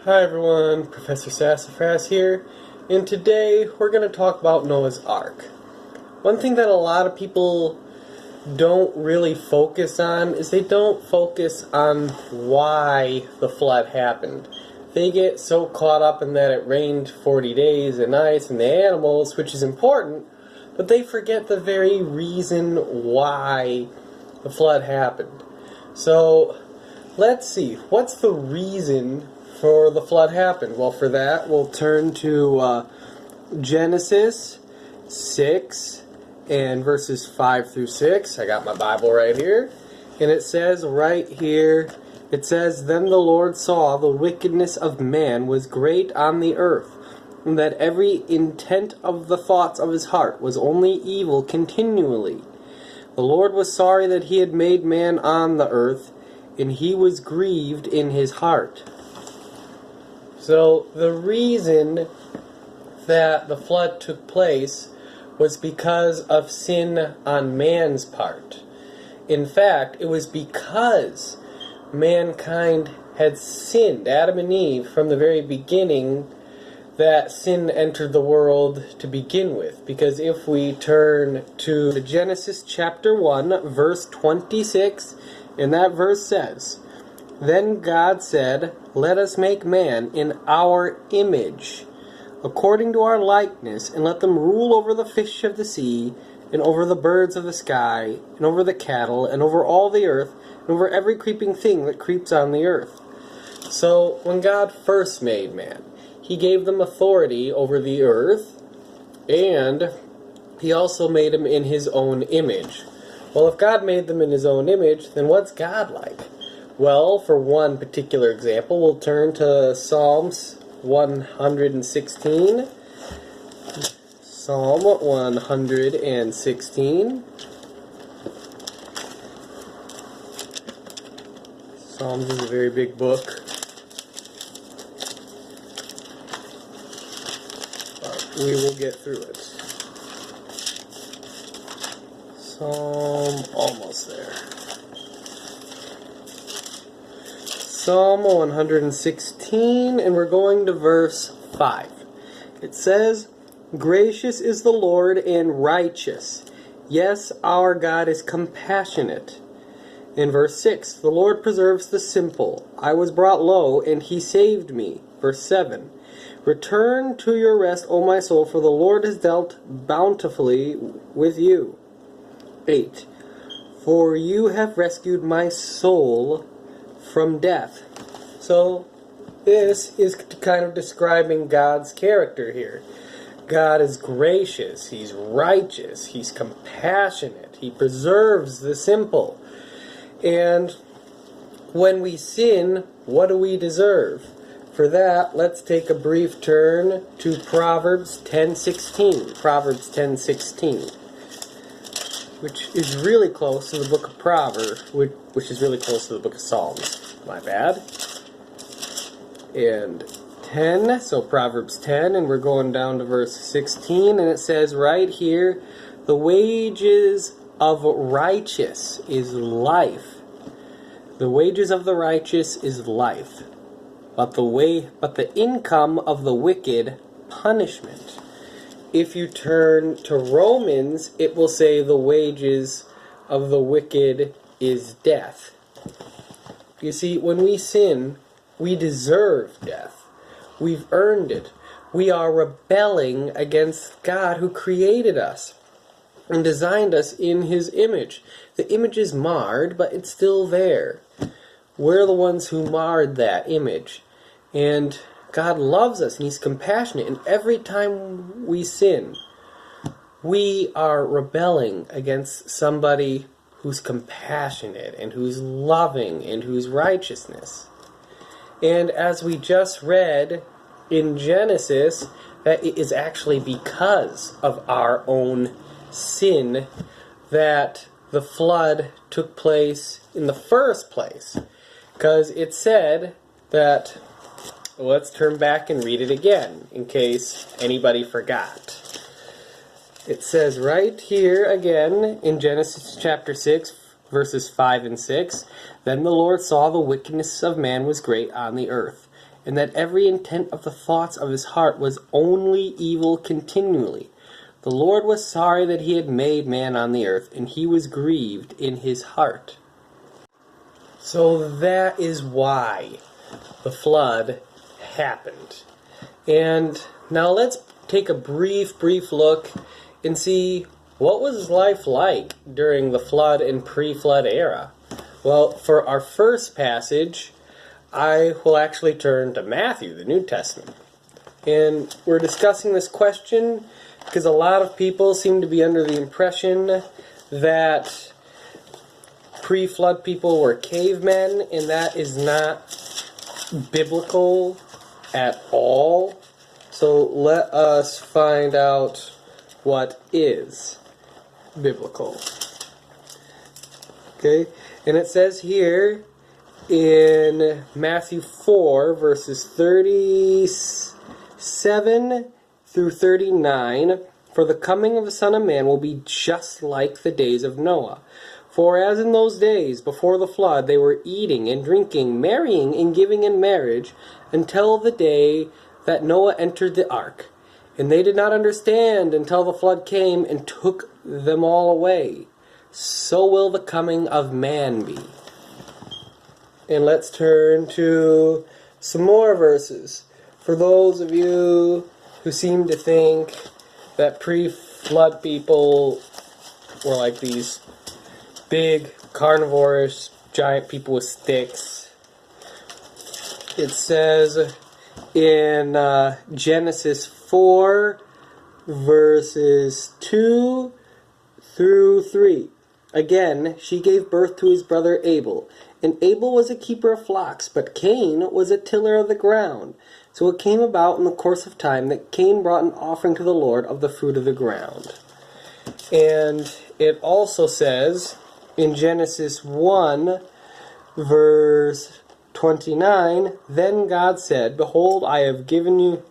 Hi everyone, Professor Sassafras here, and today we're going to talk about Noah's Ark. One thing that a lot of people don't really focus on is they don't focus on why the flood happened. They get so caught up in that it rained 40 days and nights and the animals, which is important, but they forget the very reason why the flood happened. So, let's see, what's the reason for the flood happened? Well, for that, we'll turn to Genesis 6 and verses 5 through 6. I got my Bible right here. And it says right here, it says, "Then the Lord saw the wickedness of man was great on the earth, and that every intent of the thoughts of his heart was only evil continually. The Lord was sorry that he had made man on the earth, and he was grieved in his heart." So the reason that the flood took place was because of sin on man's part. In fact, it was because mankind had sinned, Adam and Eve, from the very beginning, that sin entered the world to begin with. Because if we turn to Genesis chapter 1, verse 26, and that verse says, "Then God said, Let us make man in our image, according to our likeness, and let them rule over the fish of the sea, and over the birds of the sky, and over the cattle, and over all the earth, and over every creeping thing that creeps on the earth." So, when God first made man, He gave them authority over the earth, and He also made him in His own image. Well, if God made them in His own image, then what's God like? Well, for one particular example, we'll turn to Psalms 116. Psalm 116. Psalms is a very big book. But we will get through it. Psalm, almost there. Psalm 116, and we're going to verse 5. It says, "Gracious is the Lord and righteous. Yes, our God is compassionate." In verse 6, "The Lord preserves the simple. I was brought low, and He saved me." Verse 7, "Return to your rest, O my soul, for the Lord has dealt bountifully with you." 8, "For you have rescued my soul from death." So this is kind of describing God's character here. God is gracious, He's righteous, He's compassionate, He preserves the simple. And when we sin, what do we deserve? For that, let's take a brief turn to Proverbs 10:16. Proverbs 10:16. Which is really close to the book of Proverbs, which is really close to the book of Psalms. My bad. And 10, so Proverbs 10, and we're going down to verse 16, and it says right here, "The wages of righteous is life. The wages of the righteous is life, but the income of the wicked, punishment." If you turn to Romans, it will say the wages of the wicked is death. You see, when we sin, we deserve death. We've earned it. We are rebelling against God who created us and designed us in His image. The image is marred, but it's still there. We're the ones who marred that image. And God loves us, and He's compassionate, and every time we sin, we are rebelling against somebody who's compassionate, and who's loving, and who's righteousness. And as we just read in Genesis, that it is actually because of our own sin that the flood took place in the first place. Because it said that, let's turn back and read it again, in case anybody forgot. It says right here again in Genesis chapter 6, verses 5 and 6, "Then the Lord saw the wickedness of man was great on the earth, and that every intent of the thoughts of his heart was only evil continually. The Lord was sorry that he had made man on the earth, and he was grieved in his heart. So that is why the flood happened. And now let's take a brief look and see what was life like during the flood and pre-flood era. Well, for our first passage, I will actually turn to Matthew, the New Testament. And we're discussing this question because a lot of people seem to be under the impression that pre-flood people were cavemen, and that is not biblical at all. So let us find out what is biblical. Okay, and it says here in Matthew 4, verses 37 through 39, "For the coming of the Son of Man will be just like the days of Noah. For as in those days before the flood they were eating and drinking, marrying and giving in marriage, until the day that Noah entered the ark. And they did not understand until the flood came and took them all away. So will the coming of man be." And let's turn to some more verses. For those of you who seem to think that pre-flood people were like these big, carnivorous, giant people with sticks, it says in Genesis 4, verses 2 through 3. "Again, she gave birth to his brother Abel. And Abel was a keeper of flocks, but Cain was a tiller of the ground. So it came about in the course of time that Cain brought an offering to the Lord of the fruit of the ground." And it also says in Genesis 1, verse 29, "Then God said, Behold, I have given you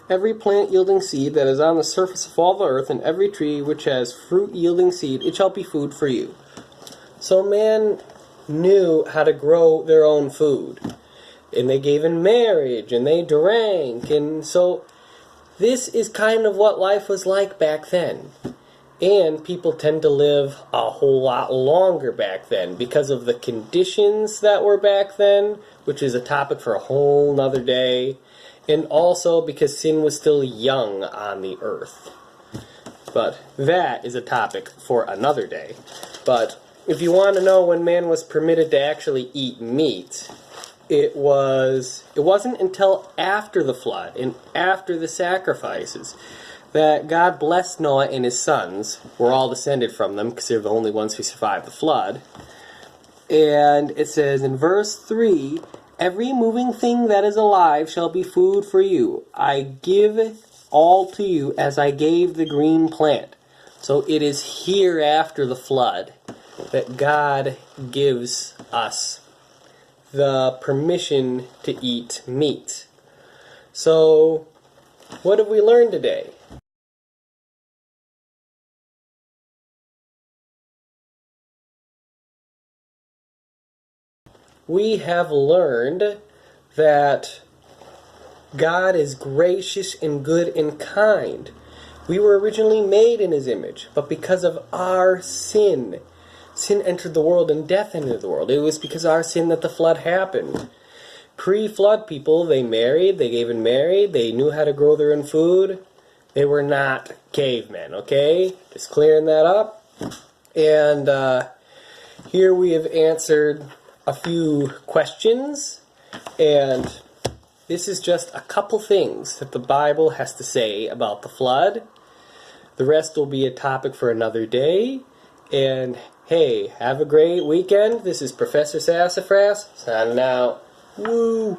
every plant yielding seed that is on the surface of all the earth, and every tree which has fruit yielding seed, it shall be food for you." So man knew how to grow their own food. And they gave in marriage, and they drank. And so this is kind of what life was like back then. And people tend to live a whole lot longer back then because of the conditions that were back then, which is a topic for a whole nother day. And also because sin was still young on the earth. But that is a topic for another day. But if you want to know when man was permitted to actually eat meat, it wasn't until after the flood and after the sacrifices that God blessed Noah and his sons. We're all descended from them because they're the only ones who survived the flood. And it says in verse 3, "Every moving thing that is alive shall be food for you. I give all to you as I gave the green plant." So it is here after the flood that God gives us the permission to eat meat. So, what have we learned today? We have learned that God is gracious and good and kind. We were originally made in His image, but because of our sin entered the world and death entered the world. It was because of our sin that the flood happened. Pre-flood people, they married, they gave in married, they knew how to grow their own food. They were not cavemen, okay? Just clearing that up. And here we have answered a few questions, and this is just a couple things that the Bible has to say about the flood. The rest will be a topic for another day. And hey, have a great weekend. This is Professor Sassafras signing out. Woo!